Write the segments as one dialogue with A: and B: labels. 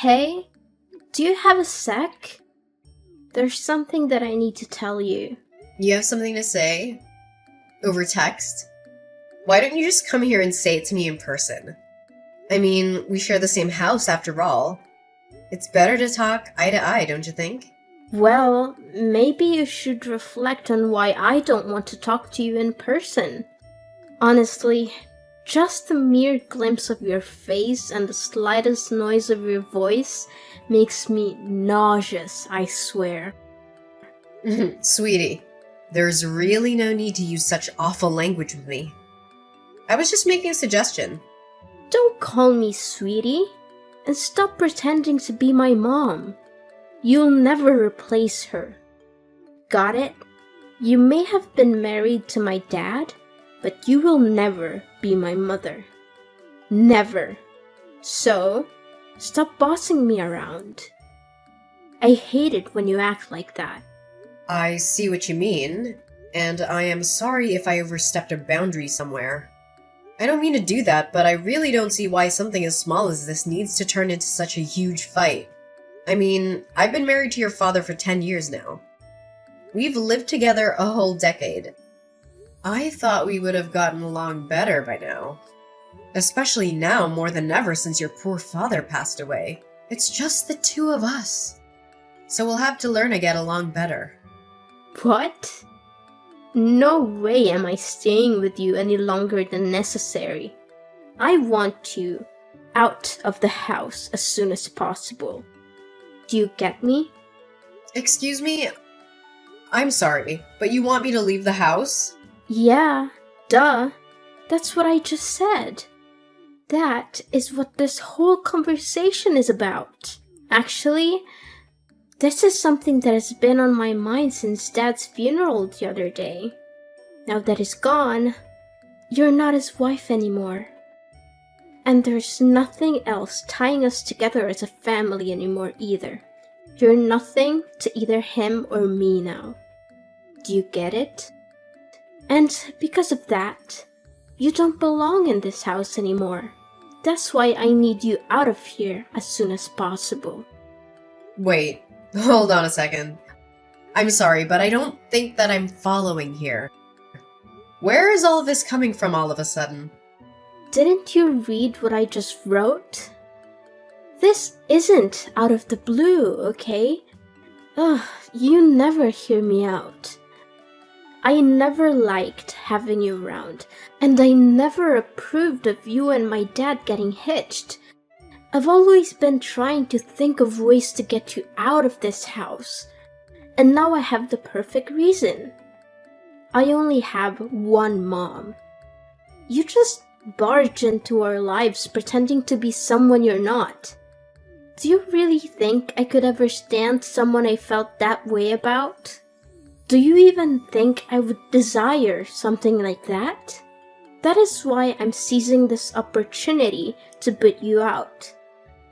A: Hey, do you have a sec? There's something that I need to tell you.
B: You have something to say? Over text? Why don't you just come here and say it to me in person? I mean, we share the same house after all. It's better to talk eye to eye, don't you think?
A: Well, maybe you should reflect on why I don't want to talk to you in person. Honestly, just the mere glimpse of your face and the slightest noise of your voice makes me nauseous, I swear.
B: Sweetie, there's really no need to use such awful language with me. I was just making a suggestion.
A: Don't call me sweetie, and stop pretending to be my mom. You'll never replace her. Got it? You may have been married to my dad, but you will never be my mother. Never. So, stop bossing me around. I hate it when you act like that.
B: I see what you mean, and I am sorry if I overstepped a boundary somewhere. I don't mean to do that, but I really don't see why something as small as this needs to turn into such a huge fight. I mean, I've been married to your father for 10 years now. We've lived together a whole decade. I thought we would have gotten along better by now. Especially now more than ever since your poor father passed away. It's just the two of us. So we'll have to learn to get along better.
A: What? No way am I staying with you any longer than necessary. I want you out of the house as soon as possible. Do you get me?
B: Excuse me? I'm sorry, but you want me to leave the house?
A: Yeah, duh. That's what I just said. That is what this whole conversation is about. Actually, this is something that has been on my mind since Dad's funeral the other day. Now that he's gone, you're not his wife anymore. And there's nothing else tying us together as a family anymore either. You're nothing to either him or me now. Do you get it? And because of that, you don't belong in this house anymore. That's why I need you out of here as soon as possible.
B: Wait, hold on a second. I'm sorry, but I don't think that I'm following here. Where is all this coming from all of a sudden?
A: Didn't you read what I just wrote? This isn't out of the blue, okay? Ugh, you never hear me out. I never liked having you around, and I never approved of you and my dad getting hitched. I've always been trying to think of ways to get you out of this house, and now I have the perfect reason. I only have one mom. You just barge into our lives pretending to be someone you're not. Do you really think I could ever stand someone I felt that way about? Do you even think I would desire something like that? That is why I'm seizing this opportunity to boot you out,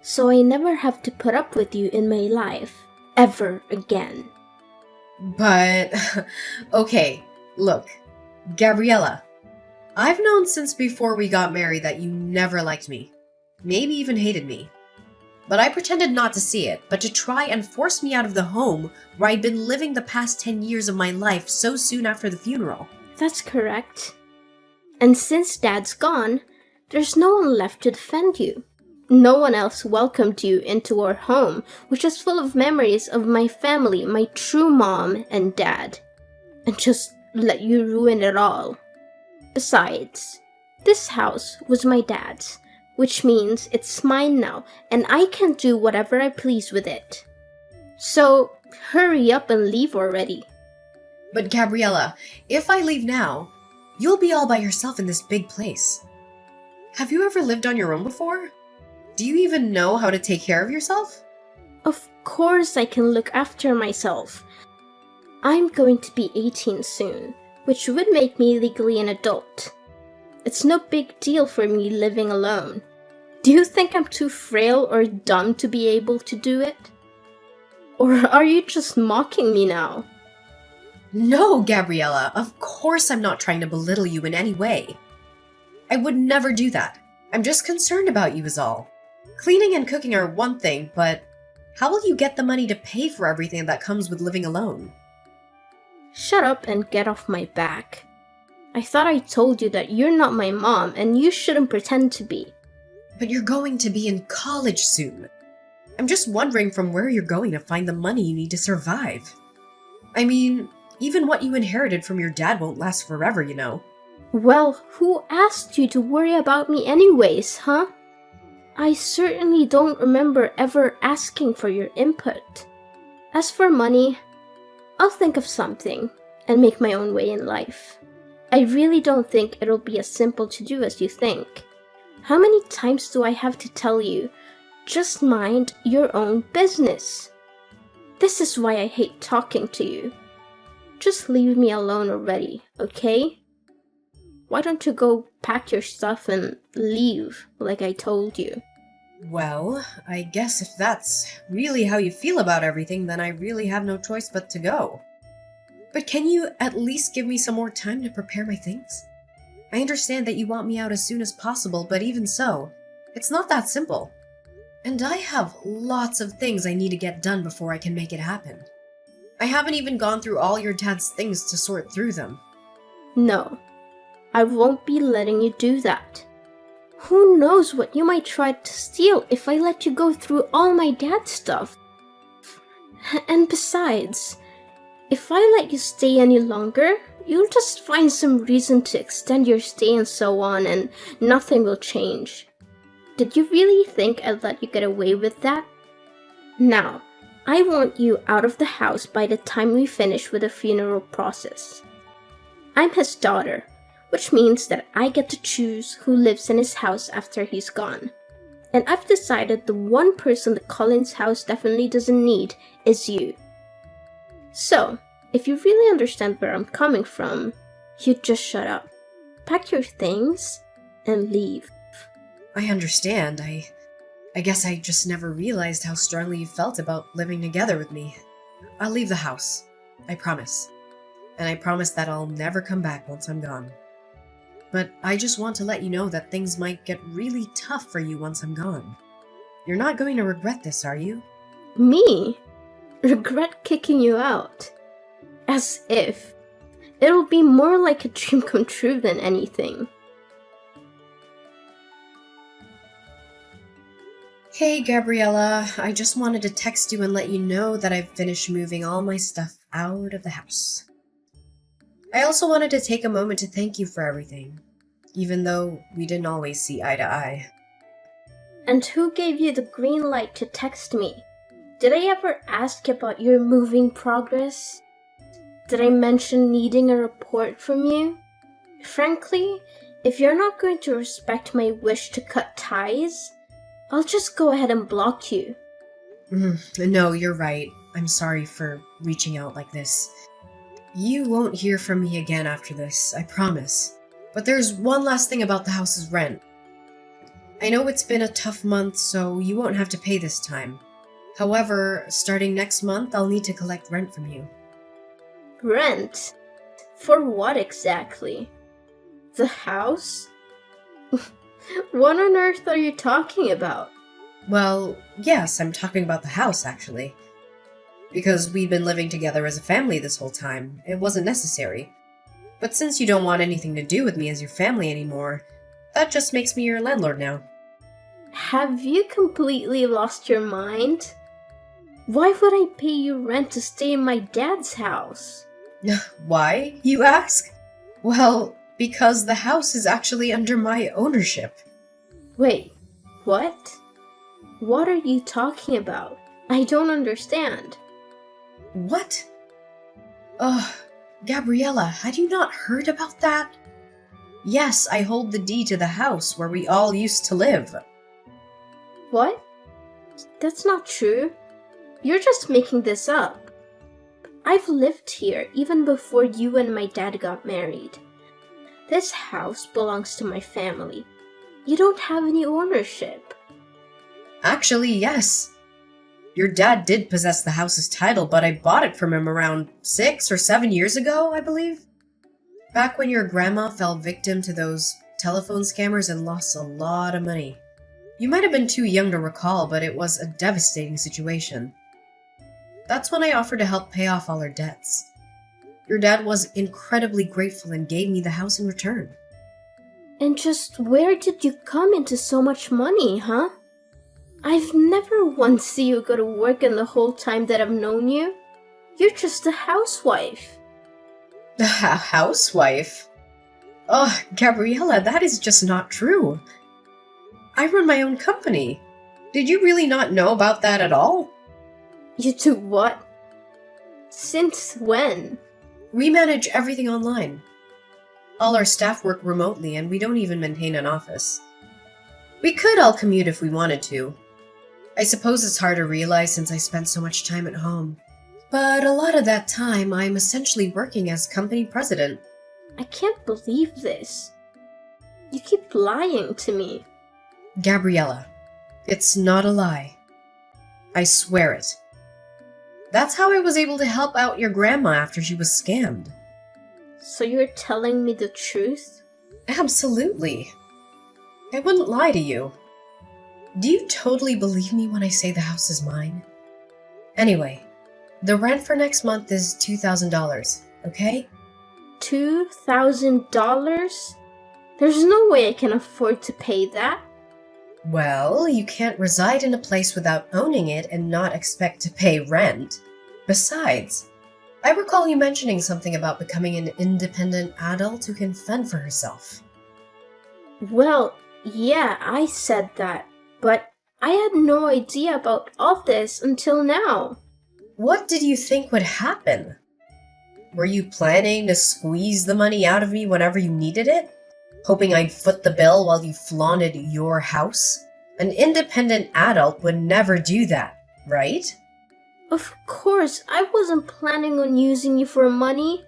A: so I never have to put up with you in my life, ever again.
B: But, okay, look, Gabriella, I've known since before we got married that you never liked me, maybe even hated me. But I pretended not to see it, but to try and force me out of the home where I'd been living the past 10 years of my life so soon after the funeral.
A: That's correct. And since Dad's gone, there's no one left to defend you. No one else welcomed you into our home, which is full of memories of my family, my true mom and dad. And just let you ruin it all. Besides, this house was my dad's, which means it's mine now, and I can do whatever I please with it. So, hurry up and leave already.
B: But Gabriella, if I leave now, you'll be all by yourself in this big place. Have you ever lived on your own before? Do you even know how to take care of yourself?
A: Of course I can look after myself. I'm going to be 18 soon, which would make me legally an adult. It's no big deal for me living alone. Do you think I'm too frail or dumb to be able to do it? Or are you just mocking me now?
B: No, Gabriella, of course I'm not trying to belittle you in any way. I would never do that. I'm just concerned about you is all. Cleaning and cooking are one thing, but how will you get the money to pay for everything that comes with living alone?
A: Shut up and get off my back. I thought I told you that you're not my mom and you shouldn't pretend to be.
B: But you're going to be in college soon. I'm just wondering from where you're going to find the money you need to survive. I mean, even what you inherited from your dad won't last forever, you know.
A: Well, who asked you to worry about me anyways, huh? I certainly don't remember ever asking for your input. As for money, I'll think of something and make my own way in life. I really don't think it'll be as simple to do as you think. How many times do I have to tell you, just mind your own business? This is why I hate talking to you. Just leave me alone already, okay? Why don't you go pack your stuff and leave, like I told you?
B: Well, I guess if that's really how you feel about everything, then I really have no choice but to go. But can you at least give me some more time to prepare my things? I understand that you want me out as soon as possible, but even so, it's not that simple. And I have lots of things I need to get done before I can make it happen. I haven't even gone through all your dad's things to sort through them.
A: No, I won't be letting you do that. Who knows what you might try to steal if I let you go through all my dad's stuff? And besides, if I let you stay any longer, you'll just find some reason to extend your stay and so on, and nothing will change. Did you really think I'd let you get away with that? Now, I want you out of the house by the time we finish with the funeral process. I'm his daughter, which means that I get to choose who lives in his house after he's gone. And I've decided the one person the Collins house definitely doesn't need is you. So, if you really understand where I'm coming from, you just shut up, pack your things, and leave.
B: I understand. I guess I just never realized how strongly you felt about living together with me. I'll leave the house. I promise. And I promise that I'll never come back once I'm gone. But I just want to let you know that things might get really tough for you once I'm gone. You're not going to regret this, are you?
A: Me? Regret kicking you out? As if. It'll be more like a dream come true than anything.
B: Hey, Gabriella. I just wanted to text you and let you know that I've finished moving all my stuff out of the house. I also wanted to take a moment to thank you for everything, even though we didn't always see eye to eye.
A: And who gave you the green light to text me? Did I ever ask about your moving progress? Did I mention needing a report from you? Frankly, if you're not going to respect my wish to cut ties, I'll just go ahead and block you.
B: No, you're right. I'm sorry for reaching out like this. You won't hear from me again after this, I promise. But there's one last thing about the house's rent. I know it's been a tough month, so you won't have to pay this time. However, starting next month, I'll need to collect rent from you.
A: Rent? For what exactly? The house? What on earth are you talking about?
B: Well, yes, I'm talking about the house, actually. Because we've been living together as a family this whole time, it wasn't necessary. But since you don't want anything to do with me as your family anymore, that just makes me your landlord now.
A: Have you completely lost your mind? Why would I pay you rent to stay in my dad's house?
B: Why, you ask? Well, because the house is actually under my ownership.
A: Wait, what? What are you talking about? I don't understand.
B: What? Ugh, Gabriella, had you not heard about that? Yes, I hold the deed to the house where we all used to live.
A: What? That's not true. You're just making this up. I've lived here even before you and my dad got married. This house belongs to my family. You don't have any ownership.
B: Actually, yes. Your dad did possess the house's title, but I bought it from him around 6 or 7 years ago, I believe. Back when your grandma fell victim to those telephone scammers and lost a lot of money. You might have been too young to recall, but it was a devastating situation. That's when I offered to help pay off all our debts. Your dad was incredibly grateful and gave me the house in return.
A: And just where did you come into so much money, huh? I've never once seen you go to work in the whole time that I've known you. You're just a housewife.
B: A housewife? Oh, Gabriella, that is just not true. I run my own company. Did you really not know about that at all?
A: You do what? Since when?
B: We manage everything online. All our staff work remotely and we don't even maintain an office. We could all commute if we wanted to. I suppose it's hard to realize since I spent so much time at home. But a lot of that time, I'm essentially working as company president.
A: I can't believe this. You keep lying to me.
B: Gabriella, it's not a lie. I swear it. That's how I was able to help out your grandma after she was scammed.
A: So you're telling me the truth?
B: Absolutely. I wouldn't lie to you. Do you totally believe me when I say the house is mine? Anyway, the rent for next month is $2,000, okay?
A: $2,000? There's no way I can afford to pay that.
B: Well, you can't reside in a place without owning it and not expect to pay rent. Besides, I recall you mentioning something about becoming an independent adult who can fend for herself.
A: Well, yeah, I said that, but I had no idea about all this until now.
B: What did you think would happen? Were you planning to squeeze the money out of me whenever you needed it? Hoping I'd foot the bill while you flaunted your house? An independent adult would never do that, right?
A: Of course, I wasn't planning on using you for money.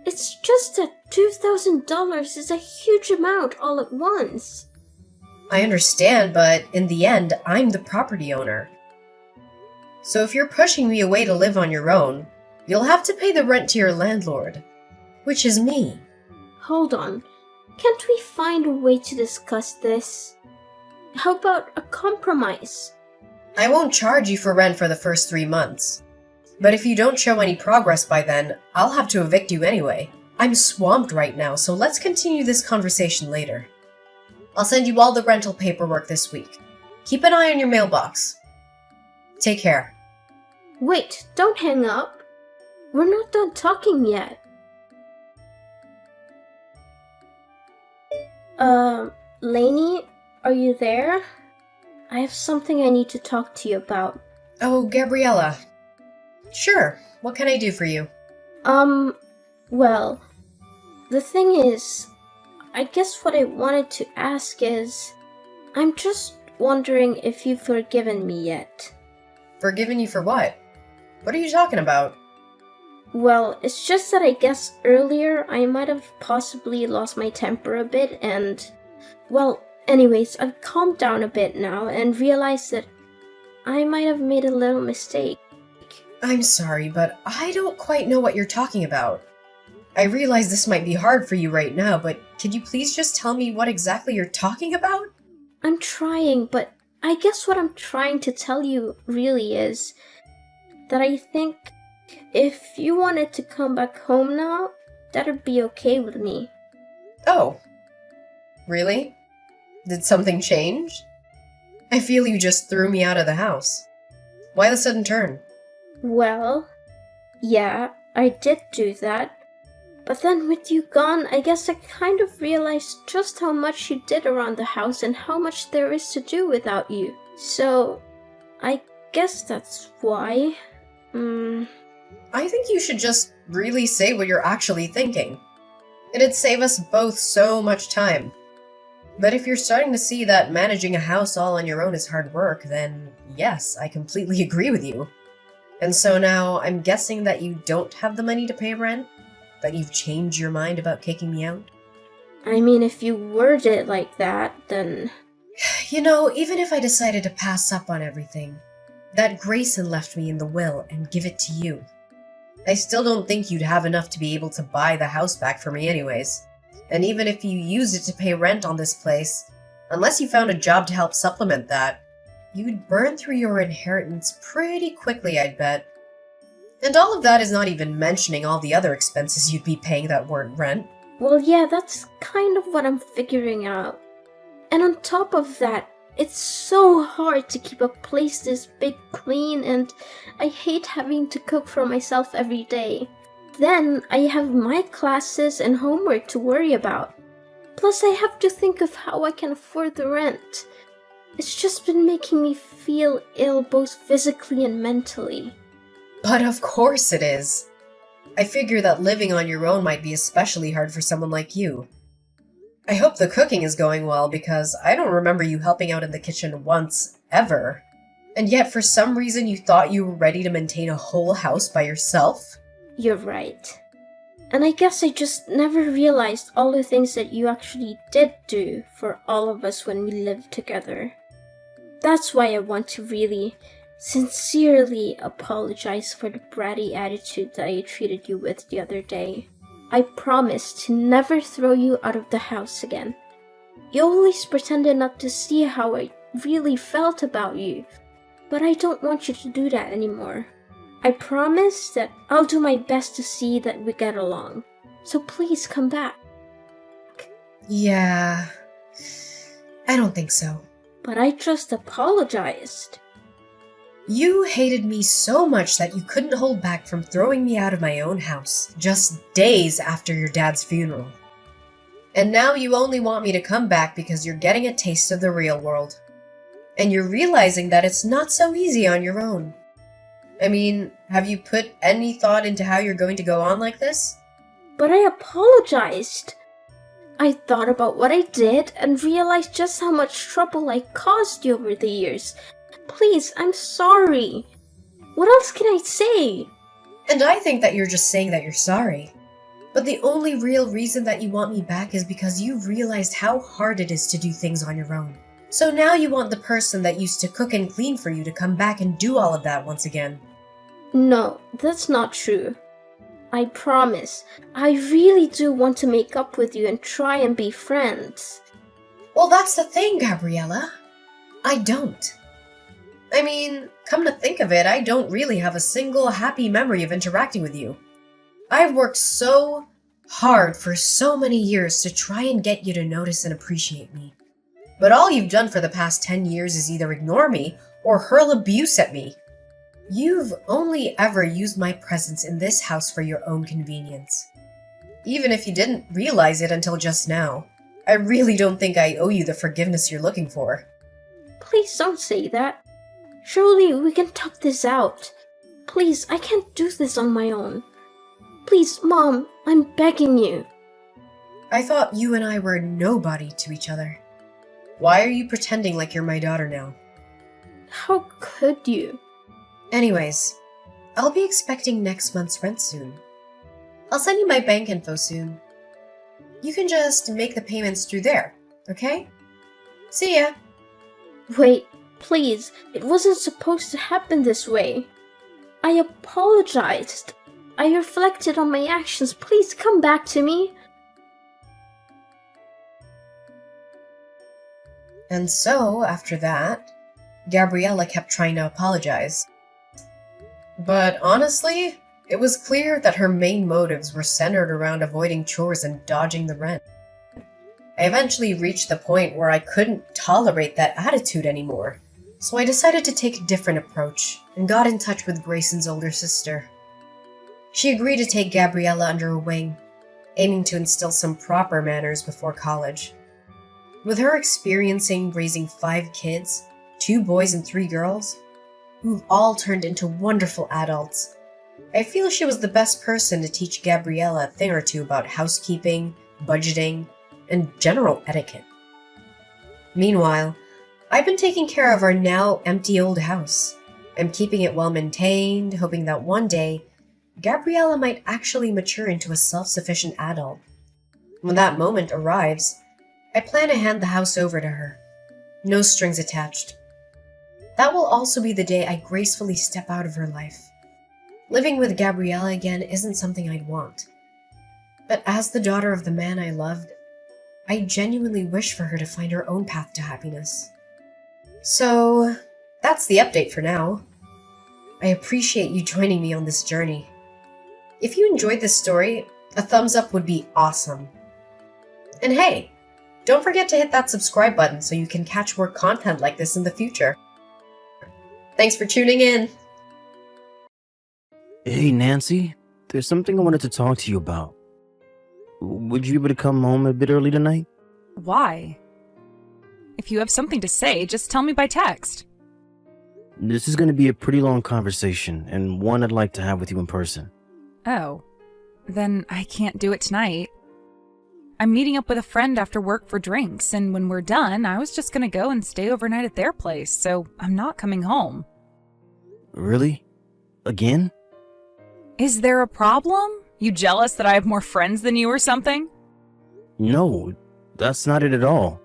A: It's just that $2,000 is a huge amount all at once.
B: I understand, but in the end, I'm the property owner. So if you're pushing me away to live on your own, you'll have to pay the rent to your landlord, which is me.
A: Hold on. Can't we find a way to discuss this? How about a compromise?
B: I won't charge you for rent for the first 3 months. But if you don't show any progress by then, I'll have to evict you anyway. I'm swamped right now, so let's continue this conversation later. I'll send you all the rental paperwork this week. Keep an eye on your mailbox. Take care.
A: Wait, don't hang up. We're not done talking yet. Lainey, are you there? I have something I need to talk to you about.
B: Oh, Gabriella. Sure, what can I do for you?
A: Well, the thing is, I guess what I wanted to ask is, I'm just wondering if you've forgiven me yet.
B: Forgiven you for what? What are you talking about?
A: Well, it's just that I guess earlier I might have possibly lost my temper a bit and, well, anyways, I've calmed down a bit now and realized that I might have made a little mistake.
B: I'm sorry, but I don't quite know what you're talking about. I realize this might be hard for you right now, but could you please just tell me what exactly you're talking about?
A: I'm trying, but I guess what I'm trying to tell you really is that I think if you wanted to come back home now, that'd be okay with me.
B: Oh. Really? Did something change? I feel you just threw me out of the house. Why the sudden turn?
A: Well, yeah, I did do that. But then with you gone, I guess I kind of realized just how much you did around the house and how much there is to do without you. So, I guess that's why.
B: I think you should just really say what you're actually thinking. It'd save us both so much time. But if you're starting to see that managing a house all on your own is hard work, then yes, I completely agree with you. And so now, I'm guessing that you don't have the money to pay rent? That you've changed your mind about kicking me out?
A: I mean, if you word it like that, then...
B: You know, even if I decided to pass up on everything, that Grayson left me in the will and give it to you, I still don't think you'd have enough to be able to buy the house back for me anyways. And even if you used it to pay rent on this place, Unless you found a job to help supplement that, you'd burn through your inheritance pretty quickly, I'd bet. And all of that is not even mentioning all the other expenses you'd be paying that weren't rent.
A: Well, yeah, that's kind of what I'm figuring out. And on top of that, it's so hard to keep a place this big clean, and I hate having to cook for myself every day. Then I have my classes and homework to worry about. Plus, I have to think of how I can afford the rent. It's just been making me feel ill both physically and mentally.
B: But of course it is. I figure that living on your own might be especially hard for someone like you. I hope the cooking is going well because I don't remember you helping out in the kitchen once, ever. And yet for some reason you thought you were ready to maintain a whole house by yourself?
A: You're right. And I guess I just never realized all the things that you actually did do for all of us when we lived together. That's why I want to really, sincerely apologize for the bratty attitude that I treated you with the other day. I promise to never throw you out of the house again. You always pretended not to see how I really felt about you, but I don't want you to do that anymore. I promise that I'll do my best to see that we get along. So please come back.
B: Yeah, I don't think so.
A: But I just apologized.
B: You hated me so much that you couldn't hold back from throwing me out of my own house, just days after your dad's funeral. And now you only want me to come back because you're getting a taste of the real world. And you're realizing that it's not so easy on your own. I mean, have you put any thought into how you're going to go on like this?
A: But I apologized. I thought about what I did and realized just how much trouble I caused you over the years. Please, I'm sorry. What else can I say?
B: And I think that you're just saying that you're sorry. But the only real reason that you want me back is because you've realized how hard it is to do things on your own. So now you want the person that used to cook and clean for you to come back and do all of that once again.
A: No, that's not true. I promise. I really do want to make up with you and try and be friends.
B: Well, that's the thing, Gabriella. I don't. I mean, come to think of it, I don't really have a single happy memory of interacting with you. I've worked so hard for so many years to try and get you to notice and appreciate me. But all you've done for the past 10 years is either ignore me or hurl abuse at me. You've only ever used my presence in this house for your own convenience. Even if you didn't realize it until just now, I really don't think I owe you the forgiveness you're looking for.
A: Please don't say that. Surely we can talk this out. Please, I can't do this on my own. Please, Mom, I'm begging you.
B: I thought you and I were nobody to each other. Why are you pretending like you're my daughter now?
A: How could you?
B: Anyways, I'll be expecting next month's rent soon. I'll send you my bank info soon. You can just make the payments through there, okay? See ya!
A: Wait, please, it wasn't supposed to happen this way. I apologized. I reflected on my actions. Please come back to me.
B: And so, after that, Gabriella kept trying to apologize. But honestly, it was clear that her main motives were centered around avoiding chores and dodging the rent. I eventually reached the point where I couldn't tolerate that attitude anymore, so I decided to take a different approach and got in touch with Grayson's older sister. She agreed to take Gabriella under her wing, aiming to instill some proper manners before college. With her experiencing raising 5 kids, 2 boys and 3 girls, who've all turned into wonderful adults, I feel she was the best person to teach Gabriella a thing or two about housekeeping, budgeting, and general etiquette. Meanwhile, I've been taking care of our now empty old house. I'm keeping it well maintained, hoping that one day, Gabriella might actually mature into a self-sufficient adult. When that moment arrives, I plan to hand the house over to her. No strings attached. That will also be the day I gracefully step out of her life. Living with Gabriella again isn't something I'd want. But as the daughter of the man I loved, I genuinely wish for her to find her own path to happiness. So, that's the update for now. I appreciate you joining me on this journey. If you enjoyed this story, a thumbs up would be awesome. And hey, don't forget to hit that subscribe button so you can catch more content like this in the future. Thanks for tuning in!
C: Hey, Nancy, there's something I wanted to talk to you about. Would you be able to come home a bit early tonight?
D: Why? If you have something to say, just tell me by text.
C: This is going to be a pretty long conversation, and one I'd like to have with you in person.
D: Oh, then I can't do it tonight. I'm meeting up with a friend after work for drinks, and when we're done, I was just gonna go and stay overnight at their place, so I'm not coming home.
C: Really? Again?
D: Is there a problem? You jealous that I have more friends than you or something?
C: No, that's not it at all.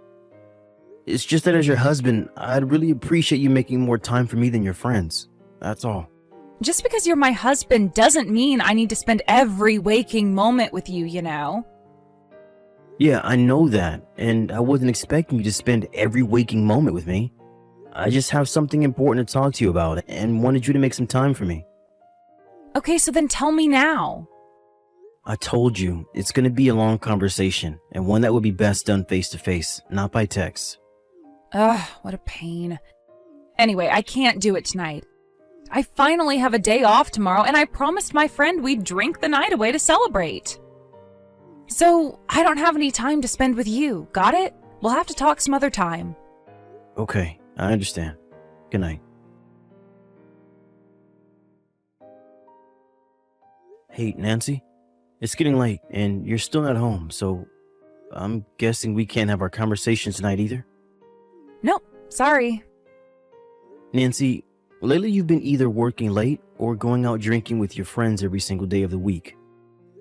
C: It's just that as your husband, I'd really appreciate you making more time for me than your friends. That's all.
D: Just because you're my husband doesn't mean I need to spend every waking moment with you, you know?
C: Yeah, I know that, and I wasn't expecting you to spend every waking moment with me. I just have something important to talk to you about, and wanted you to make some time for me.
D: Okay, so then tell me now.
C: I told you, it's going to be a long conversation, and one that would be best done face to face, not by text.
D: Ugh, what a pain. Anyway, I can't do it tonight. I finally have a day off tomorrow, and I promised my friend we'd drink the night away to celebrate. So, I don't have any time to spend with you, got it? We'll have to talk some other time.
C: Okay, I understand. Good night. Hey, Nancy? It's getting late, and you're still not home, so I'm guessing we can't have our conversation tonight either?
D: Nope, sorry.
C: Nancy, lately you've been either working late or going out drinking with your friends every single day of the week.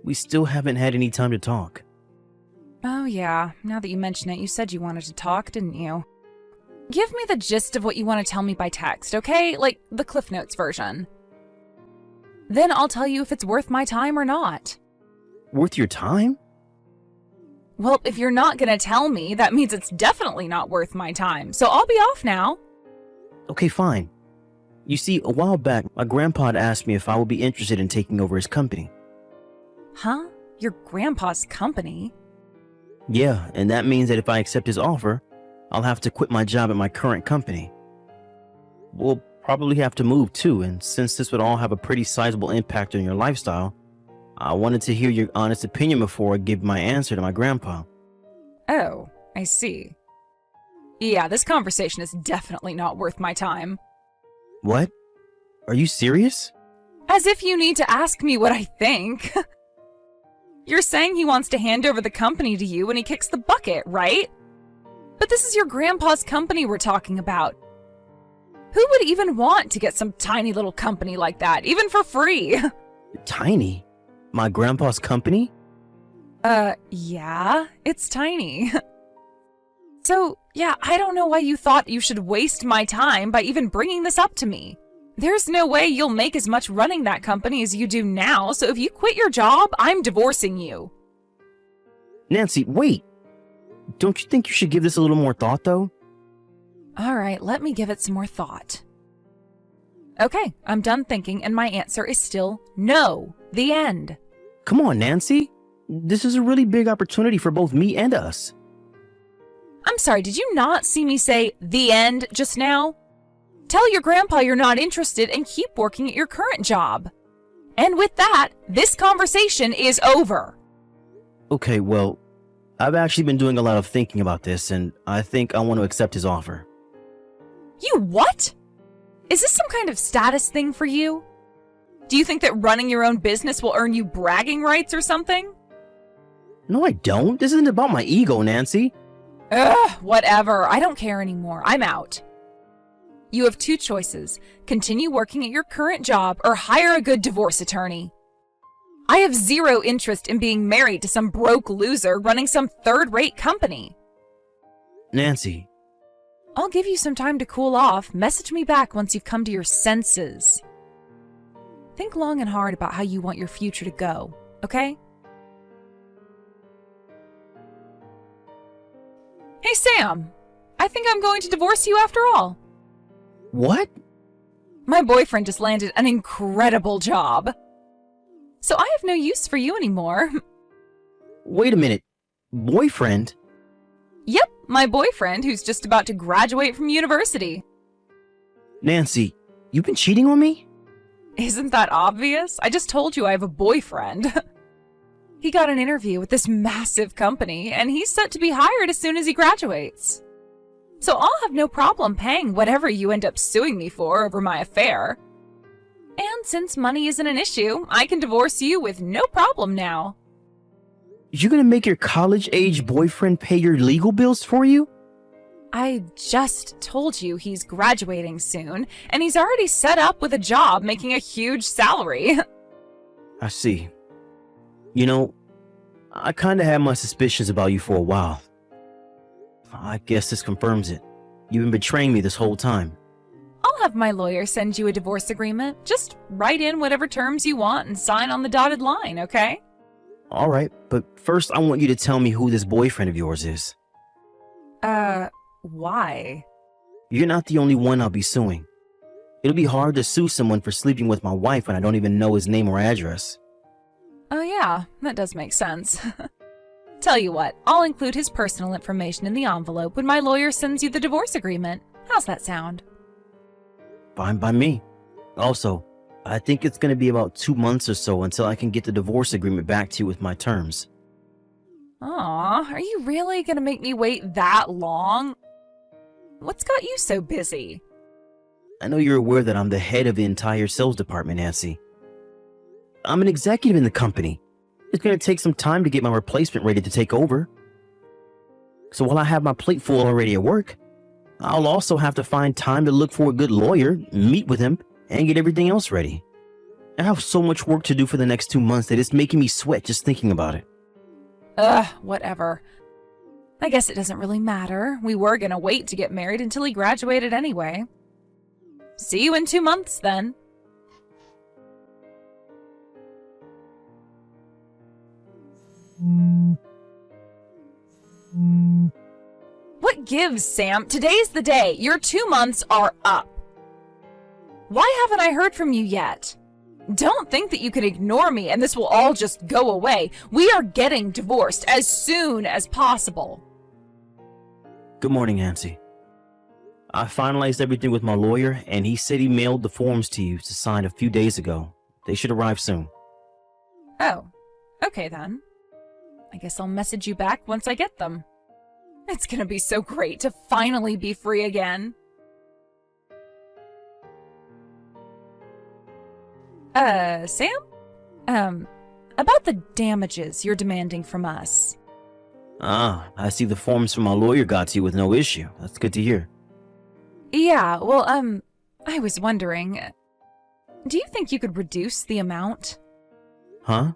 C: We still haven't had any time to talk.
D: Oh yeah, now that you mention it, you said you wanted to talk, didn't you? Give me the gist of what you want to tell me by text, okay? Like the Cliff Notes version. Then I'll tell you if it's worth my time or not.
C: Worth your time?
D: Well, if you're not gonna tell me, that means it's definitely not worth my time, so I'll be off now.
C: Okay, fine. You see, a while back, my grandpa had asked me if I would be interested in taking over his company.
D: Huh? Your grandpa's company?
C: Yeah, and that means that if I accept his offer, I'll have to quit my job at my current company. We'll probably have to move too, and since this would all have a pretty sizable impact on your lifestyle, I wanted to hear your honest opinion before I give my answer to my grandpa.
D: Oh, I see. Yeah, this conversation is definitely not worth my time.
C: What? Are you serious?
D: As if you need to ask me what I think. You're saying he wants to hand over the company to you when he kicks the bucket, right? But this is your grandpa's company we're talking about. Who would even want to get some tiny little company like that, even for free?
C: Tiny? My grandpa's company?
D: Yeah, it's tiny. So, yeah, I don't know why you thought you should waste my time by even bringing this up to me. There's no way you'll make as much running that company as you do now, so if you quit your job, I'm divorcing you.
C: Nancy, wait! Don't you think you should give this a little more thought, though?
D: Alright, let me give it some more thought. Okay, I'm done thinking, and my answer is still no. The end.
C: Come on, Nancy. This is a really big opportunity for both me and us.
D: I'm sorry, did you not see me say the end just now? Tell your grandpa you're not interested and keep working at your current job. And with that, this conversation is over.
C: Okay, well, I've actually been doing a lot of thinking about this, and I think I want to accept his offer.
D: You what? Is this some kind of status thing for you? Do you think that running your own business will earn you bragging rights or something?
C: No, I don't. This isn't about my ego, Nancy.
D: Ugh, whatever. I don't care anymore. I'm out. You have two choices. Continue working at your current job or hire a good divorce attorney. I have zero interest in being married to some broke loser running some third-rate company.
C: Nancy.
D: I'll give you some time to cool off. Message me back once you've come to your senses. Think long and hard about how you want your future to go, okay? Hey, Sam. I think I'm going to divorce you after all.
C: What?
D: My boyfriend just landed an incredible job. So I have no use for you anymore.
C: Wait a minute. Boyfriend?
D: Yep, my boyfriend who's just about to graduate from university.
C: Nancy, you've been cheating on me?
D: Isn't that obvious? I just told you I have a boyfriend. He got an interview with this massive company, and he's set to be hired as soon as he graduates. So I'll have no problem paying whatever you end up suing me for over my affair. And since money isn't an issue, I can divorce you with no problem now.
C: You're gonna make your college-age boyfriend pay your legal bills for you?
D: I just told you he's graduating soon, and he's already set up with a job making a huge salary.
C: I see. You know, I kinda had my suspicions about you for a while. I guess this confirms it. You've been betraying me this whole time.
D: I'll have my lawyer send you a divorce agreement. Just write in whatever terms you want and sign on the dotted line, okay?
C: Alright, but first I want you to tell me who this boyfriend of yours is.
D: Why?
C: You're not the only one I'll be suing. It'll be hard to sue someone for sleeping with my wife when I don't even know his name or address.
D: Oh yeah, that does make sense. Tell you what, I'll include his personal information in the envelope when my lawyer sends you the divorce agreement. How's that sound?
C: Fine by me. Also, I think it's gonna be about 2 months or so until I can get the divorce agreement back to you with my terms.
D: Aw, are you really gonna make me wait that long? What's got you so busy?
C: I know you're aware that I'm the head of the entire sales department, Nancy. I'm an executive in the company. It's gonna take some time to get my replacement ready to take over. So while I have my plate full already at work, I'll also have to find time to look for a good lawyer, meet with him, and get everything else ready. I have so much work to do for the next 2 months that it's making me sweat just thinking about it.
D: Whatever. I guess it doesn't really matter. We were gonna wait to get married until he graduated anyway. See you in 2 months, then. What gives, Sam? Today's the day. Your 2 months are up. Why haven't I heard from you yet? Don't think that you can ignore me and this will all just go away. We are getting divorced as soon as possible.
C: Good morning, Nancy. I finalized everything with my lawyer, and he said he mailed the forms to you to sign a few days ago. They should arrive soon.
D: Oh, okay then. I guess I'll message you back once I get them. It's gonna be so great to finally be free again. Sam? About the damages you're demanding from us.
C: Ah, I see the forms from my lawyer got to you with no issue. That's good to hear.
D: Yeah, well, I was wondering, do you think you could reduce the amount?
C: Huh?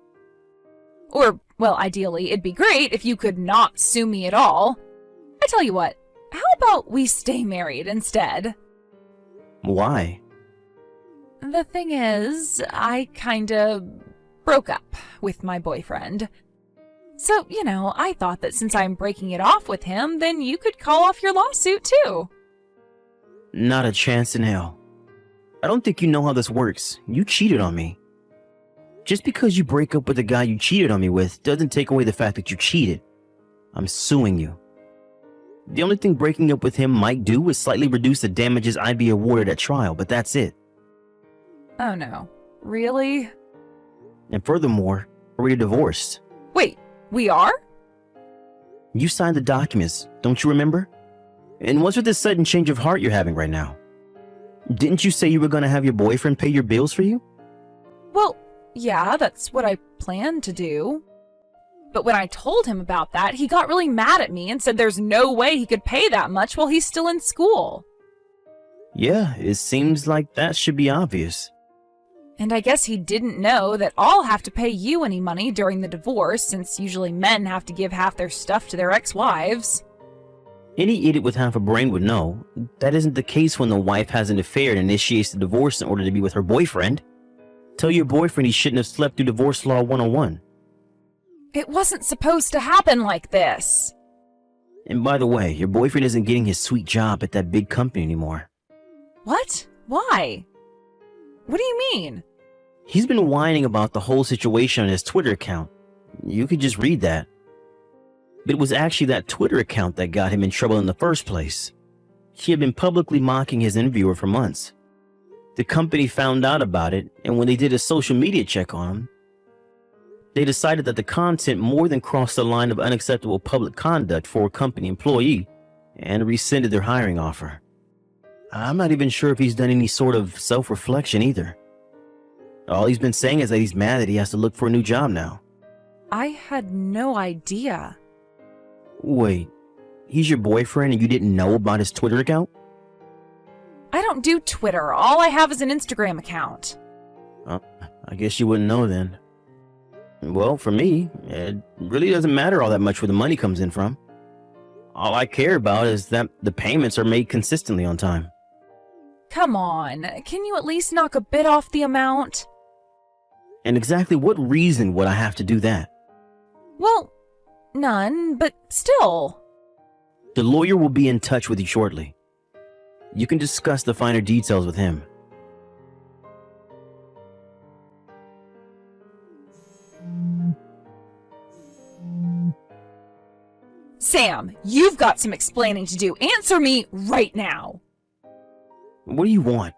D: Or, well, ideally, it'd be great if you could not sue me at all. I tell you what, how about we stay married instead?
C: Why?
D: The thing is, I kinda broke up with my boyfriend. So, you know, I thought that since I'm breaking it off with him, then you could call off your lawsuit too.
C: Not a chance in hell. I don't think you know how this works. You cheated on me. Just because you break up with the guy you cheated on me with doesn't take away the fact that you cheated. I'm suing you. The only thing breaking up with him might do is slightly reduce the damages I'd be awarded at trial, but that's it.
D: Oh no. Really?
C: And furthermore, we're divorced.
D: Wait, we are?
C: You signed the documents, don't you remember? And what's with this sudden change of heart you're having right now? Didn't you say you were gonna have your boyfriend pay your bills for you?
D: Well, yeah, that's what I planned to do. But when I told him about that, he got really mad at me and said there's no way he could pay that much while he's still in school.
C: Yeah, it seems like that should be obvious.
D: And I guess he didn't know that I'll have to pay you any money during the divorce, since usually men have to give half their stuff to their ex-wives.
C: Any idiot with half a brain would know. That isn't the case when the wife has an affair and initiates the divorce in order to be with her boyfriend. Tell your boyfriend he shouldn't have slept through Divorce Law 101.
D: It wasn't supposed to happen like this.
C: And by the way, your boyfriend isn't getting his sweet job at that big company anymore.
D: What? Why? What do you mean?
C: He's been whining about the whole situation on his Twitter account. You could just read that. But it was actually that Twitter account that got him in trouble in the first place. She had been publicly mocking his interviewer for months. The company found out about it, and when they did a social media check on him, they decided that the content more than crossed the line of unacceptable public conduct for a company employee and rescinded their hiring offer. I'm not even sure if he's done any sort of self-reflection either. All he's been saying is that he's mad that he has to look for a new job now.
D: I had no idea.
C: Wait, he's your boyfriend and you didn't know about his Twitter account?
D: I don't do Twitter. All I have is an Instagram account.
C: I guess you wouldn't know then. Well, for me, it really doesn't matter all that much where the money comes in from. All I care about is that the payments are made consistently on time.
D: Come on, can you at least knock a bit off the amount?
C: And exactly what reason would I have to do that?
D: Well, none, but still.
C: The lawyer will be in touch with you shortly. You can discuss the finer details with him.
D: Sam, you've got some explaining to do. Answer me right now.
C: What do you want?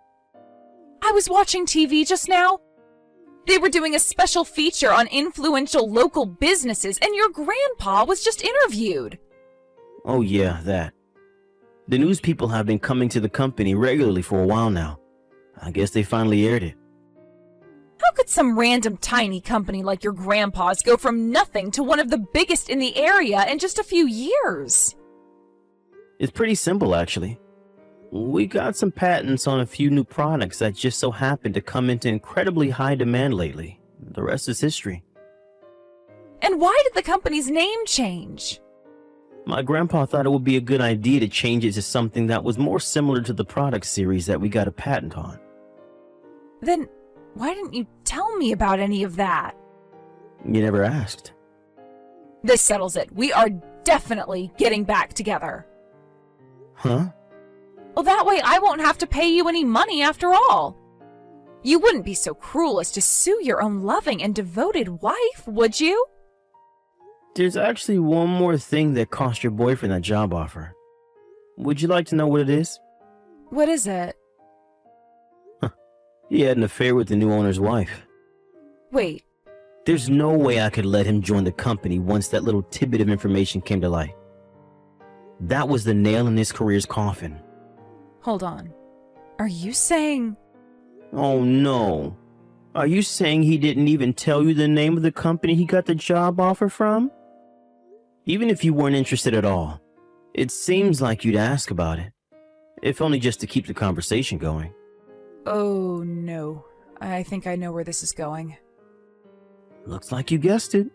D: I was watching TV just now. They were doing a special feature on influential local businesses, and your grandpa was just interviewed.
C: Oh yeah, that. The news people have been coming to the company regularly for a while now. I guess they finally aired it.
D: How could some random tiny company like your grandpa's go from nothing to one of the biggest in the area in just a few years?
C: It's pretty simple, actually. We got some patents on a few new products that just so happened to come into incredibly high demand lately. The rest is history.
D: And why did the company's name change?
C: My grandpa thought it would be a good idea to change it to something that was more similar to the product series that we got a patent on.
D: Then why didn't you tell me about any of that?
C: You never asked.
D: This settles it. We are definitely getting back together.
C: Huh?
D: Well, that way I won't have to pay you any money after all. You wouldn't be so cruel as to sue your own loving and devoted wife, would you?
C: There's actually one more thing that cost your boyfriend that job offer. Would you like to know what it is?
D: What is it?
C: He had an affair with the new owner's wife.
D: Wait.
C: There's no way I could let him join the company once that little tidbit of information came to light. That was the nail in his career's coffin.
D: Hold on. Are you saying...
C: Oh no. Are you saying he didn't even tell you the name of the company he got the job offer from? Even if you weren't interested at all, it seems like you'd ask about it. If only just to keep the conversation going.
D: Oh no. I think I know where this is going.
C: Looks like you guessed it.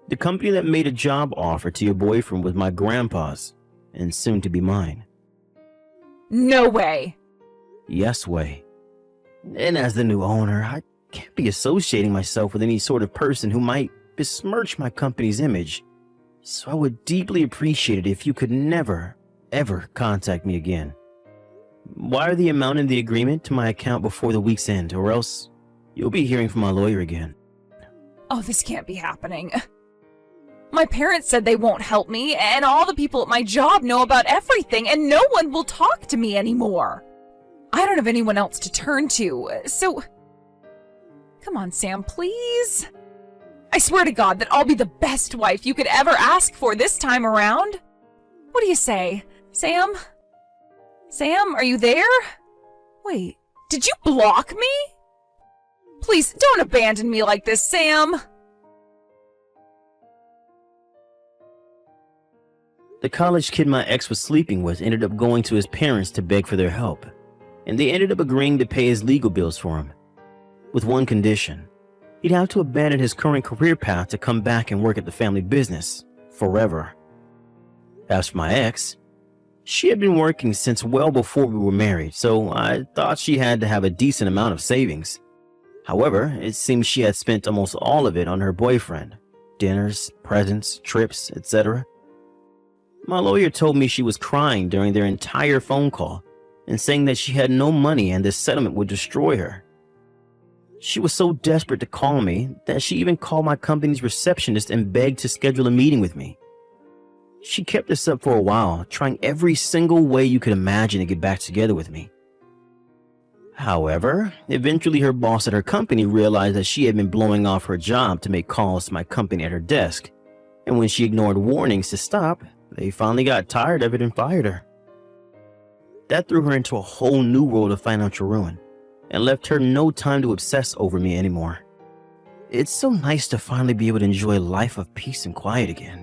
C: The company that made a job offer to your boyfriend was my grandpa's, and soon to be mine.
D: No way!
C: Yes way. And as the new owner, I can't be associating myself with any sort of person who might besmirch my company's image. So I would deeply appreciate it if you could never, ever contact me again. Wire the amount in the agreement to my account before the week's end, or else you'll be hearing from my lawyer again.
D: Oh, this can't be happening. My parents said they won't help me, and all the people at my job know about everything, and no one will talk to me anymore. I don't have anyone else to turn to, so... Come on, Sam, please. I swear to God that I'll be the best wife you could ever ask for this time around. What do you say, Sam? Sam, are you there? Wait, did you block me? Please, don't abandon me like this, Sam.
C: The college kid my ex was sleeping with ended up going to his parents to beg for their help, and they ended up agreeing to pay his legal bills for him. With one condition. He'd have to abandon his current career path to come back and work at the family business, forever. As for my ex, she had been working since well before we were married, so I thought she had to have a decent amount of savings. However, it seems she had spent almost all of it on her boyfriend. Dinners, presents, trips, etc. My lawyer told me she was crying during their entire phone call and saying that she had no money and this settlement would destroy her. She was so desperate to call me that she even called my company's receptionist and begged to schedule a meeting with me. She kept this up for a while, trying every single way you could imagine to get back together with me. However, eventually her boss at her company realized that she had been blowing off her job to make calls to my company at her desk, and when she ignored warnings to stop, they finally got tired of it and fired her. That threw her into a whole new world of financial ruin and left her no time to obsess over me anymore. It's so nice to finally be able to enjoy a life of peace and quiet again.